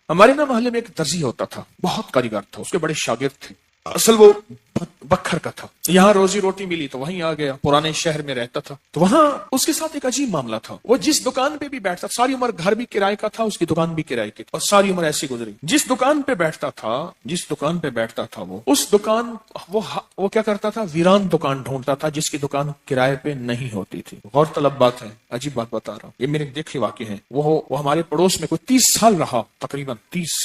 ہمارے نا محلے میں ایک درزی ہوتا تھا، بہت کاریگر تھا، اس کے بڑے شاگرد تھے، اصل وہ بکھر کا تھا، یہاں روزی روٹی ملی تو وہیں آ گیا، پرانے شہر میں رہتا تھا، تو وہاں اس کے ساتھ ایک عجیب معاملہ تھا، وہ جس دکان پہ بھی بیٹھتا، ساری عمر گھر بھی کرائے کا تھا، اس کی دکان بھی کرائے کی تھی، اور ساری عمر ایسی گزری، جس دکان پہ بیٹھتا تھا وہ اس دکان وہ کیا کرتا تھا، ویران دکان ڈھونڈتا تھا جس کی دکان کرائے پہ نہیں ہوتی تھی۔ غور طلب بات ہے، عجیب بات بتا رہا ہوں، یہ میرے دیکھے واقع ہیں، وہ ہمارے پڑوس میں کوئی 30 سال رہا، تقریباً 30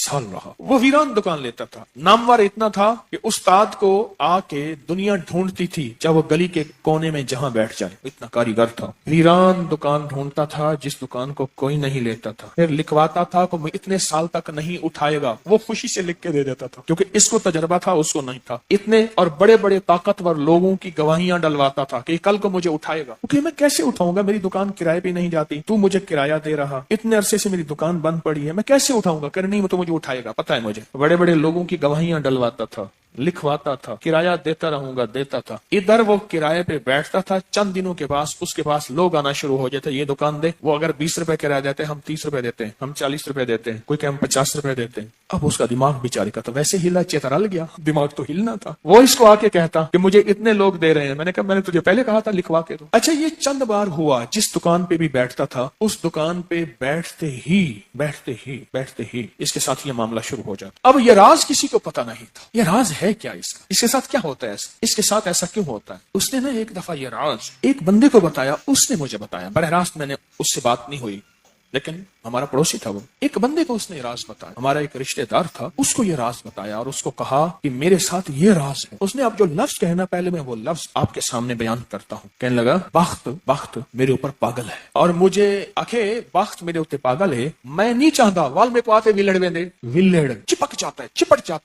سال رہا، وہ ویران دکان لیتا تھا، نامور اتنا تھا کہ استاد کو آ کے دنیا ڈھونڈتی تھی چاہے وہ گلی کے کونے میں جہاں بیٹھ جائے، اتنا کاریگر تھا، ویران دکان ڈھونڈتا تھا جس دکان کو کوئی نہیں لیتا تھا، پھر لکھواتا تھا کہ اتنے سال تک نہیں اٹھائے گا، وہ خوشی سے لکھ کے دے دیتا تھا کیونکہ اس کو تجربہ تھا، اس کو نہیں تھا، اتنے اور بڑے بڑے طاقتور لوگوں کی گواہیاں ڈلواتا تھا کہ کل کو مجھے اٹھائے گا، کیونکہ میں کیسے اٹھاؤں گا، میری دکان کرائے پہ نہیں جاتی، تو مجھے کرایہ دے رہا، اتنے عرصے سے میری دکان بند پڑی ہے، میں کیسے اٹھاؤں گا، کہ نہیں تو مجھے اٹھائے گا، پتا ہے مجھے، بڑے بڑے لوگوں کی گواہیاں ڈلواتا تھا، لکھواتا تھا، کرایہ دیتا رہوں گا، دیتا تھا، ادھر وہ کرایے پہ بیٹھتا تھا، چند دنوں کے بعد اس کے پاس لوگ آنا شروع ہو جاتے، یہ دکان دے، وہ اگر 20 روپے کرایہ دیتے ہیں، ہم 30 روپے دیتے ہیں، ہم 40 روپے دیتے ہیں، کوئی کہ ہم 50 روپے دیتے ہیں، اب اس کا دماغ بیچارے کا تو ویسے ہلا چترل گیا، دماغ تو ہلنا تھا، وہ اس کو آ کے کہتا کہ مجھے اتنے لوگ دے رہے ہیں، میں نے کہا میں نے تجھے پہلے کہا تھا لکھوا کے دو، اچھا یہ چند بار ہوا، جس دکان پہ بھی بیٹھتا تھا، اس دکان پہ بیٹھتے ہی اس کے ساتھ یہ معاملہ شروع ہو جاتا، اب یہ راز کسی کو پتا نہیں تھا، یہ راز ہے کیا، اس کے ساتھ کیا ہوتا ہے، اس کے ساتھ ایسا کیوں ہوتا ہے، اس نے نا ایک دفعہ یہ راز ایک بندے کو بتایا، اس نے مجھے بتایا، براہ راست میں نے اس سے بات نہیں ہوئی، لیکن ہمارا پڑوسی تھا، وہ ایک بندے کو اس نے راز بتایا، ہمارا ایک رشتہ دار تھا، اس کو یہ راز بتایا اور اس کو کہا کہ میرے ساتھ یہ راز ہے، اس نے اب جو لفظ کہنا، پہلے میں وہ لفظ آپ کے سامنے بیان کرتا ہوں، کہنے لگا بخت میرے اوپر پاگل ہے، اور مجھے بخت میرے اوپر پاگل ہے، میں نہیں چاہتا وال میں کو آتے ولڑ چپٹ جاتا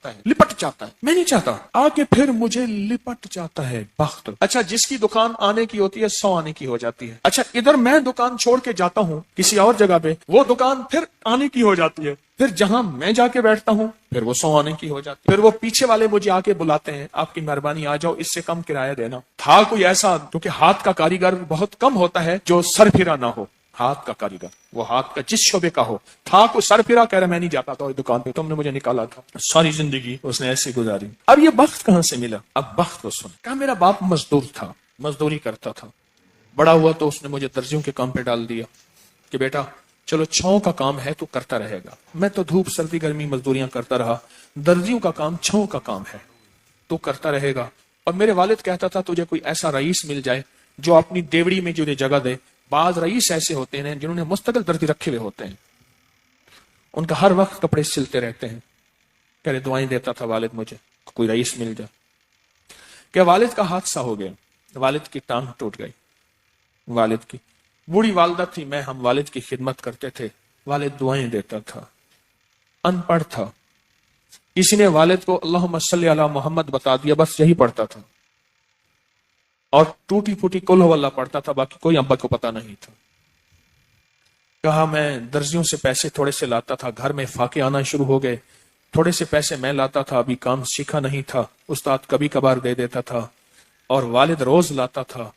ہے لپٹ جاتا ہے، میں نہیں چاہتا، آگے پھر مجھے لپٹ جاتا ہے بخت، اچھا جس کی دکان آنے کی ہوتی ہے 100 آنے کی ہو جاتی ہے، اچھا ادھر میں دکان چھوڑ کے جاتا ہوں کسی اور جگہ پہ، وہ دکان پھر آنے کی ہو جاتی ہے، پھر جہاں میں جا کے بیٹھتا ہوں پھر وہ 100 آنے کی ہو جاتی ہے، پھر وہ پیچھے والے مجھے آ کے بلاتے ہیں، آپ کی مہربانی آ جاؤ، اس سے کم کرایہ دینا، تھا کوئی ایسا، کیونکہ ہاتھ کا کاریگر بہت کم ہوتا ہے جو سر پھرا نہ ہو، ہاتھ کا کاریگر وہ ہاتھ کا جس شعبے کا ہو، تھا کوئی سر پھرا، کہہ رہا میں نہیں جاتا تھا دکان پہ، تم نے مجھے نکالا تھا، ساری زندگی اس نے ایسی گزاری، اب یہ بخت کہاں سے ملا، اب بخت کو سن، کہا میرا باپ مزدور تھا، مزدوری کرتا تھا، بڑا ہوا تو اس نے مجھے درزیوں کے کام پہ ڈال دیا کہ بیٹا چلو چھاؤں کا کام ہے تو کرتا رہے گا، میں تو دھوپ سردی گرمی مزدوریاں کرتا رہا، درزیوں کا کام چھاؤں کا کام ہے تو کرتا رہے گا، اور میرے والد کہتا تھا تجھے کوئی ایسا رئیس مل جائے جو اپنی دیوڑی میں تجھے جگہ دے، بعض رئیس ایسے ہوتے ہیں جنہوں نے مستقل درزی رکھے ہوئے ہوتے ہیں، ان کا ہر وقت کپڑے سلتے رہتے ہیں، کہہ رہے دعائیں دیتا تھا والد مجھے کوئی رئیس مل جائے، کہ والد کا حادثہ ہو گیا، والد کی ٹانگ ٹوٹ گئی، والد کی بوڑھی والدہ تھی، ہم والد کی خدمت کرتے تھے، والد دعائیں دیتا تھا، ان پڑھ تھا، کسی نے والد کو اللہم صلی علی محمد بتا دیا، بس یہی پڑھتا تھا، اور ٹوٹی پھوٹی قل ہو اللہ پڑھتا تھا، باقی کوئی ابا کو پتا نہیں تھا، کہا میں درزیوں سے پیسے تھوڑے سے لاتا تھا، گھر میں فاقے آنا شروع ہو گئے، تھوڑے سے پیسے میں لاتا تھا، ابھی کام سیکھا نہیں تھا، استاد کبھی کبھار دے دیتا تھا، اور والد روز لاتا تھا،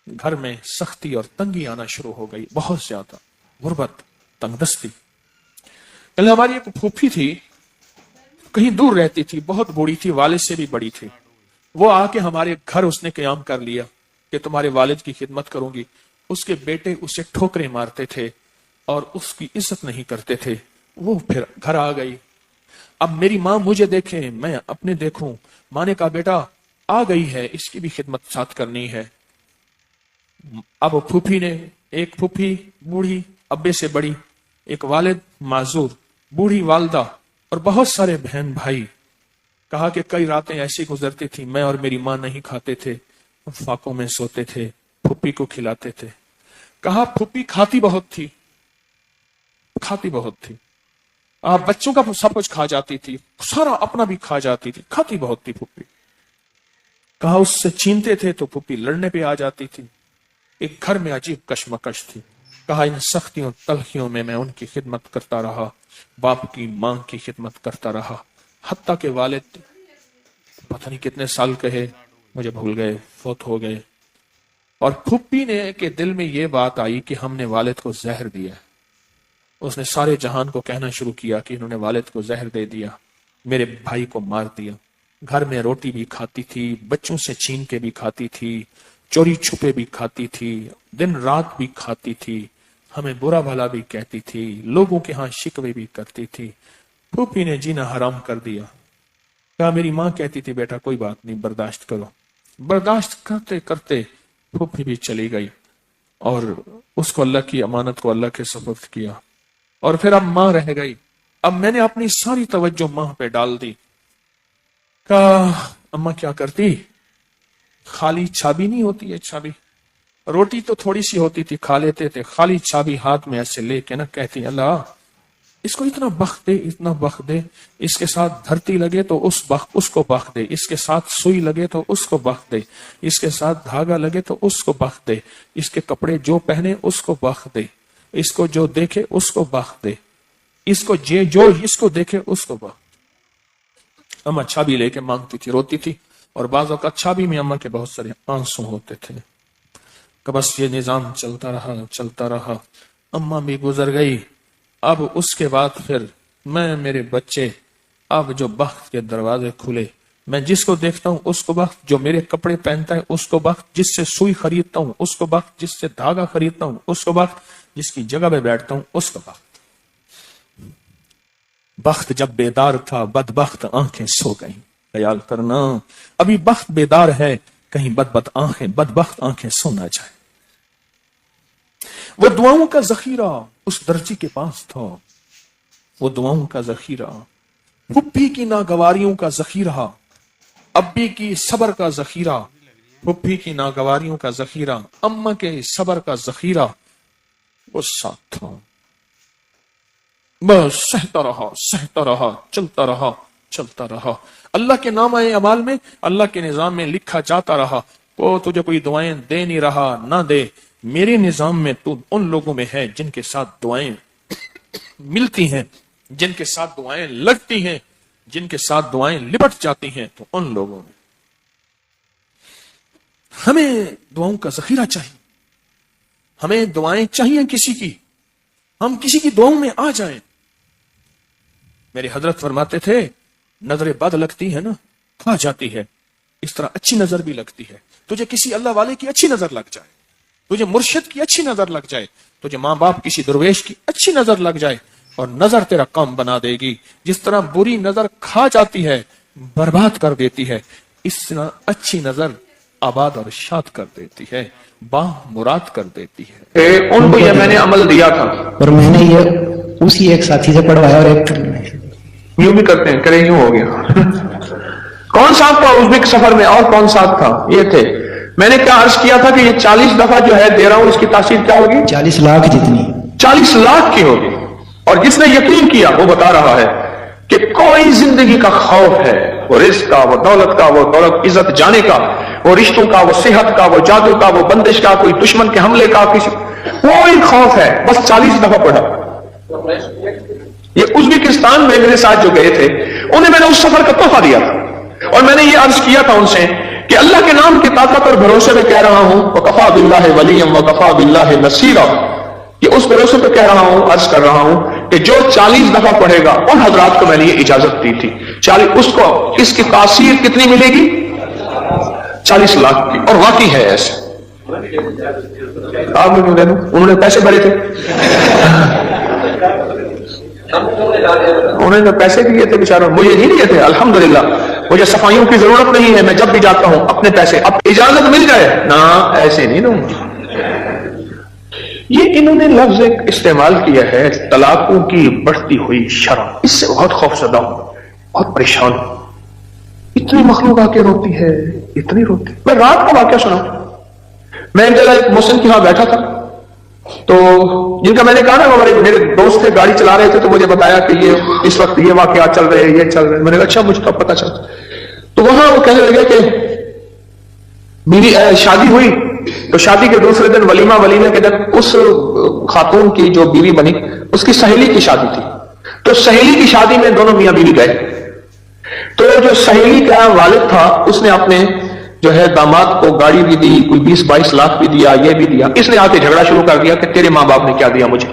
گھر میں سختی اور تنگی آنا شروع ہو گئی، بہت زیادہ غربت، تنگ دستی، ہماری ایک پھوپھی تھی، کہیں دور رہتی تھی، بہت بوڑھی تھی، والد سے بھی بڑی تھی، وہ آ کے ہمارے گھر اس نے قیام کر لیا کہ تمہارے والد کی خدمت کروں گی، اس کے بیٹے اسے ٹھوکریں مارتے تھے اور اس کی عزت نہیں کرتے تھے، وہ پھر گھر آ گئی، اب میری ماں مجھے دیکھے میں اپنے دیکھوں، ماں نے کہا بیٹا آ گئی ہے، اس کی بھی خدمت ساتھ کرنی ہے، اب پھوپھی نے، ایک پھوپھی بوڑھی ابے سے بڑی، ایک والد معذور، بوڑھی والدہ اور بہت سارے بہن بھائی، کہا کہ کئی راتیں ایسی گزرتی تھی میں اور میری ماں نہیں کھاتے تھے، فاقوں میں سوتے تھے، پھوپھی کو کھلاتے تھے، کہا پھوپھی کھاتی بہت تھی، آپ بچوں کا سب کچھ کھا جاتی تھی، سارا اپنا بھی کھا جاتی تھی، کھاتی بہت تھی پھوپھی، کہا اس سے چھینتے تھے تو پھوپھی لڑنے پہ آ جاتی تھی، ایک گھر میں عجیب کشمکش تھی، کہا ان سختیوں تلخیوں میں ان کی خدمت کرتا رہا، باپ کی ماں کی خدمت کرتا رہا، حتیٰ کہ والد پتہ نہیں کتنے سال کہے مجھے بھول گئے، فوت ہو گئے، اور پھوپھی نے کے دل میں یہ بات آئی کہ ہم نے والد کو زہر دیا، اس نے سارے جہان کو کہنا شروع کیا کہ انہوں نے والد کو زہر دے دیا، میرے بھائی کو مار دیا، گھر میں روٹی بھی کھاتی تھی، بچوں سے چھین کے بھی کھاتی تھی، چوری چھپے بھی کھاتی تھی، دن رات بھی کھاتی تھی، ہمیں برا بھلا بھی کہتی تھی، لوگوں کے ہاں شکوے بھی کرتی تھی، پھوپھی نے جینا حرام کر دیا۔ کہا میری ماں کہتی تھی بیٹا کوئی بات نہیں، برداشت کرو۔ برداشت کرتے کرتے پھوپھی بھی چلی گئی اور اس کو اللہ کی امانت کو اللہ کے سپرد کیا، اور پھر اب ماں رہ گئی۔ اب میں نے اپنی ساری توجہ ماں پہ ڈال دی۔ کہا اماں کیا کرتی، خالی چابی نہیں ہوتی ہے، چابی، روٹی تو تھوڑی سی ہوتی تھی کھا لیتے تھے، خالی چابی ہاتھ میں ایسے لے کے نا کہتی اللہ اس کو اتنا بخت دے، اتنا بخت دے، اس کے ساتھ دھرتی لگے تو اس کو بخت دے، اس کے ساتھ سوئی لگے تو اس کو بخت دے، اس کے ساتھ دھاگا لگے تو اس کو بخت دے، اس کے کپڑے جو پہنے اس کو بخت دے، اس کو جو دیکھے اس کو بخت دے، اس کو جو اس کو دیکھے اس کو بخت۔ اماں چھابی لے کے مانگتی تھی، روتی تھی، اور بعض اوقات چھابی میں اماں کے بہت سارے آنسو ہوتے تھے۔ کہ بس یہ نظام چلتا رہا چلتا رہا، اماں بھی گزر گئی۔ اب اس کے بعد پھر میں میرے بچے، اب جو بخت کے دروازے کھلے، میں جس کو دیکھتا ہوں اس کو بخت، جو میرے کپڑے پہنتا ہے اس کو بخت، جس سے سوئی خریدتا ہوں اس کو بخت، جس سے دھاگا خریدتا ہوں اس کو بخت، جس کی جگہ پہ بیٹھتا ہوں اس کو بخت۔ بخت جب بیدار تھا بدبخت آنکھیں سو گئیں۔ خیال کرنا ابھی بخت بیدار ہے، کہیں بدبخت آنکھیں سو نہ جائے۔ وہ دعاؤں کا ذخیرہ اس درجی کے پاس تھا، وہ دعاؤں کا ذخیرہ، پھپھی کی ناگواریوں کا ذخیرہ، ابی کی صبر کا ذخیرہ، پھپھی کی ناگواریوں کا ذخیرہ، اماں کے صبر کا ذخیرہ وہ ساتھ تھا۔ بس سہتا رہا چلتا رہا، اللہ کے نام اعمال میں، اللہ کے نظام میں لکھا جاتا رہا۔ وہ تجھے کوئی دعائیں دے نہیں رہا، نہ دے، میرے نظام میں تو ان لوگوں میں ہے جن کے ساتھ دعائیں ملتی ہیں، جن کے ساتھ دعائیں لگتی ہیں، جن کے ساتھ دعائیں لپٹ جاتی ہیں، تو ان لوگوں میں ہمیں دعاؤں کا ذخیرہ چاہیے، ہمیں دعائیں چاہیے کسی کی، ہم کسی کی دعاؤں میں آ جائیں۔ میرے حضرت فرماتے تھے نظر بد لگتی ہے نا کھا جاتی ہے، اس طرح اچھی نظر بھی لگتی ہے۔ تجھے کسی اللہ والے کی اچھی نظر لگ جائے، تجھے مرشد کی اچھی نظر لگ جائے، تجھے ماں باپ کسی درویش کی اچھی نظر لگ جائے، اور نظر تیرا کام بنا دے گی۔ جس طرح بری نظر کھا جاتی ہے، برباد کر دیتی ہے، اس طرح اچھی نظر آباد اور شاد کر دیتی ہے، مراد کر دیتی ہے۔ ان کو یہ میں نے عمل دیا تھا، اور میں نے یہ اسی ایک ساتھی سے پڑھوایا، اور ایک یوں بھی کرتے ہیں، کریں یوں ہو گیا۔ کون ساتھ تھا ازبک سفر میں، اور کون ساتھ تھا؟ یہ تھے۔ میں نے کیا عرض کیا تھا کہ یہ 40 دفعہ جو ہے دے رہا ہوں، اس کی تاثیر کیا ہوگی؟ 40 لاکھ جتنی، 40 لاکھ کی ہوگی۔ اور جس نے یقین کیا وہ بتا رہا ہے کہ کوئی زندگی کا خوف ہے، وہ رزق کا، وہ دولت کا، وہ دولت عزت جانے کا، وہ رشتوں کا، وہ صحت کا، وہ جادو کا، وہ بندش کا، کوئی دشمن کے حملے کا، کسی کوئی خوف ہے، بس 40 دفعہ پڑھا۔ یہ ازبکستان میں میرے ساتھ جو گئے تھے انہیں میں نے اس سفر کا تحفہ دیا تھا، اور میں نے یہ عرض کیا تھا ان سے کہ اللہ کے نام کی طاقت اور بھروسے میں کہہ رہا ہوں، وَكَفَى بِاللَّهِ وَلِيًّا وَكَفَى بِاللَّهِ نَصِيرًا، کہ اس بھروسے پہ کہہ رہا ہوں، عرض کر رہا ہوں کہ جو 40 دفعہ پڑھے گا، ان حضرات کو میں نے یہ اجازت دی تھی 40، اس کو اس کی تاثیر کتنی ملے گی؟ 40 لاکھ کی، اور واقعی ہے ایسے۔ آپ مجھے دے دوں، انہوں نے پیسے بھرے تھے، انہوں نے پیسے دیے تھے بیچاروں، مجھے نہیں دیے تھے، الحمدللہ مجھے صفائیوں کی ضرورت نہیں ہے، میں جب بھی جاتا ہوں اپنے پیسے، اب اجازت مل جائے نا، ایسے نہیں دوں گا۔ یہ انہوں نے لفظ ایک استعمال کیا ہے، طلاقوں کی بڑھتی ہوئی شرح، اس سے بہت خوفزدہ ہوں، بہت پریشان ہوں۔ اتنی مخلوق آ کے روتی ہے، اتنی روتی۔ میں رات کا واقعہ سنا، میں ایک جگہ ایک محسن کے ہاں بیٹھا تھا، تو جن کا میں نے کہا نا میرے دوست تھے، گاڑی چلا رہے تھے، تو مجھے بتایا کہ یہ اس وقت یہ واقعات چل رہے ہیں، یہ چل رہے ہیں۔ میں نے کہا اچھا، مجھے تو پتا چلتا۔ تو وہاں وہ کہنے لگے کہ میری شادی ہوئی، تو شادی کے دوسرے دن ولیمے کے دن اس خاتون کی جو بیوی بنی، اس کی سہیلی کی شادی تھی، تو سہیلی کی شادی میں دونوں میاں بیوی گئے، تو جو سہیلی کا والد تھا اس نے اپنے جو ہے داماد کو گاڑی بھی دی، کوئی 20-22 لاکھ بھی دیا، یہ بھی دیا۔ اس نے آ کے جھگڑا شروع کر دیا کہ تیرے ماں باپ نے کیا دیا مجھے۔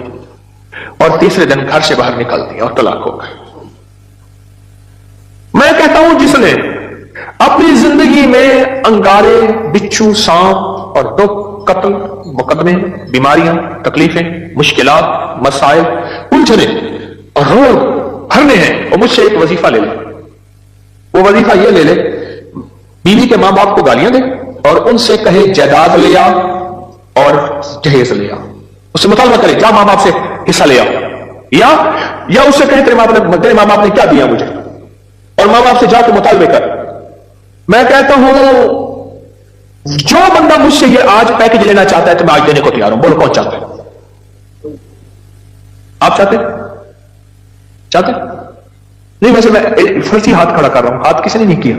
اور تیسرے دن گھر سے باہر نکل دیا اور طلاق ہو گئی. میں کہتا ہوں جس نے اپنی زندگی میں انگارے، بچھو، سانپ اور دکھ، قتل، مقدمے، بیماریاں، تکلیفیں، مشکلات، مسائل، الجھنے اور روگ بھرنے ہیں، اور مجھ سے ایک وظیفہ لے لے. وہ وظیفہ یہ لے لے، بیوی کے ماں باپ کو گالیاں دے اور ان سے کہے جائیداد لے آ اور جہیز لے آ. اس سے مطالبہ کرے جا ماں باپ سے حصہ لے آ، یا اس سے کہے تیرے ماں باپ نے کیا دیا مجھے، اور ماں باپ سے جا کے مطالبے کر. میں کہتا ہوں جو بندہ مجھ سے یہ آج پیکج لینا چاہتا ہے تو میں آج دینے کو تیار ہوں. بولو کون چاہتا ہے؟ آپ چاہتے نہیں؟ ویسے میں فرضی ہاتھ کھڑا کر رہا ہوں، ہاتھ کسی نے نہیں کیا،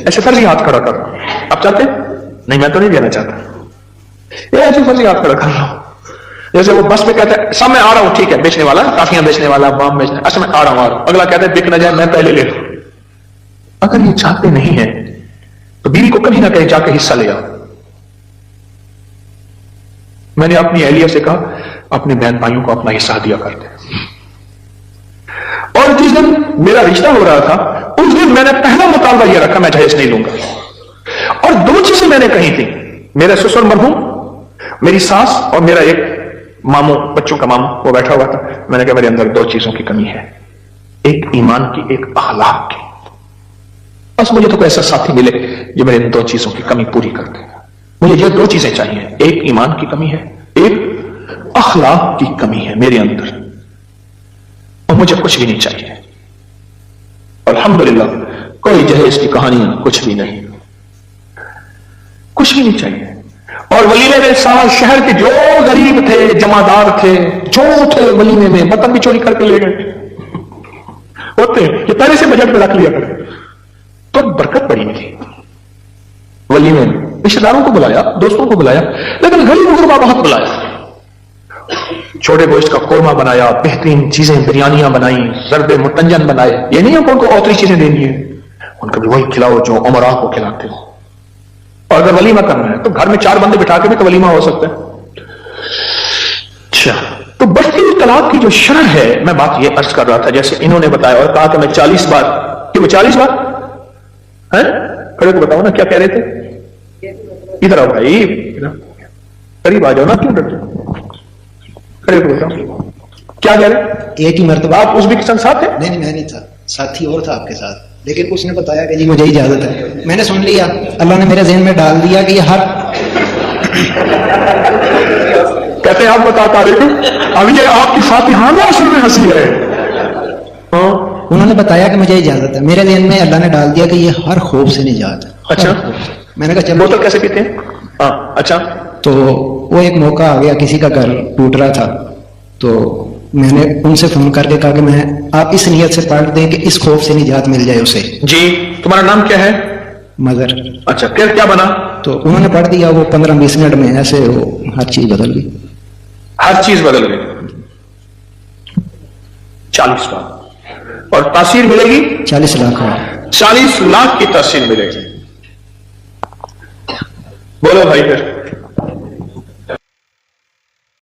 ایسے فرضی ہاتھ کھڑا کر رہا ہوں. آپ چاہتے نہیں؟ میں تو نہیں دینا چاہتا، یہ ایسے فرضی ہاتھ کھڑا کر رہا ہوں. جیسے وہ بس میں کہتا ہے سب میں آ رہا ہوں، ٹھیک ہے، بیچنے والا، کافیاں بیچنے والا، بام بیچنے، اچھا میں آ رہا ہوں. اگلا کہتا ہے بک نہ جائے میں پہلے لے لوں. اگر یہ چاہتے نہیں ہیں تو بیوی کو کبھی نہ کہیں جا کے حصہ لے آؤ. میں نے اپنی اہلیہ سے کہا اپنے بہن بھائیوں کو اپنا حصہ دیا کرتے. اور جس دن میرا رشتہ ہو رہا تھا اس دن میں نے پہلا مطالبہ یہ رکھا میں جہیز نہیں لوں گا. اور دو چیزیں میں نے کہی تھی، میرا سسر مرحوم، میری ساس اور میرا ایک ماموں، بچوں کا ماموں، وہ بیٹھا ہوا تھا. میں نے کہا میرے اندر دو چیزوں کی کمی ہے، ایک ایمان کی، ایک اخلاق کی. بس مجھے تو کوئی ایسا ساتھی ملے جو میرے ان دو چیزوں کی کمی پوری کر دے. مجھے یہ دو چیزیں چاہیے، ایک ایمان کی کمی ہے، ایک اخلاق کی کمی ہے میرے اندر، اور مجھے کچھ بھی نہیں چاہیے. الحمدللہ کوئی جہیز کی کہانی، کچھ بھی نہیں، کچھ بھی نہیں چاہیے. اور ولیمے میں سارا شہر کے جو غریب تھے، جمعدار تھے، جو تھے ولیمے میں، مٹن بھی چوری کر کے لے گئے ہوتے ہیں، یہ پہلے سے بجٹ میں رکھ لیا کرتے تو برکت بڑی ملی. ولیمے میں رشتے داروں کو بلایا، دوستوں کو بلایا، لیکن غریب غربا بہت بلایا. چھوٹے گوشت کا قورمہ بنایا، بہترین چیزیں، بریانیاں بنائی، ضرب متنجن بنائے. یہ نہیں ہے ان کو اوتری چیزیں دینی ہے، ان کو بھی وہی کھلاؤ جو عمراء کو کھلاتے ہو. اور اگر ولیمہ کرنا ہے تو گھر میں 4 بندے بٹھا کے بھی تو ولیمہ ہو سکتا ہے. اچھا، تو بڑھتی ہوئی طلاق کی جو شرح ہے، میں بات یہ عرض کر رہا تھا جیسے انہوں نے بتایا اور کہا کہ میں 40 بار، کہ وہ 40 بار ہے. کھڑے کو بتاؤ نا کیا کہہ رہے تھے. ادھر آؤ بھائی، قریب آ جاؤ نا، کیوں ڈرتے. کھڑے کو بتاؤ کیا کہہ رہے. ایک ہی مرتبہ. آپ ازبکستان ساتھ تھے؟ نہیں میں نہیں تھا، ساتھی اور تھا آپ کے ساتھ، لیکن اس نے بتایا کہ جی مجھے اجازت ہے. میں نے سن لیا، اللہ نے میرے ذہن میں ڈال دیا کہ یہ ہر کہتے ہیں آپ بتاتا رہے اب یہ آپ کی فاتحانہ اصل میں ہنسی ہے. انہوں نے بتایا کہ مجھے اجازت ہے. میرے ذہن میں اللہ نے ڈال دیا کہ یہ ہر خوف سے نجات ہے. اچھا، میں نے کہا چلو. بوتل کیسے پیتے ہیں؟ ہاں اچھا. تو وہ ایک موقع آ گیا، کسی کا گھر ٹوٹ رہا تھا، تو میں نے ان سے فون کر کے کہا کہ آپ اس نیت سے پڑھ دیں کہ اس خوف سے نجات مل جائے اسے. جی تمہارا نام کیا ہے؟ مگر. اچھا، پھر کیا بنا؟ تو انہوں نے پڑھ دیا، وہ 15-20 منٹ میں ایسے وہ ہر چیز بدل گئی. ہر چیز بدل گئی. 40 بار. اور تاثیر ملے گی 40 لاکھ. 40 لاکھ کی تاثیر ملے گی. بولو بھائی پھر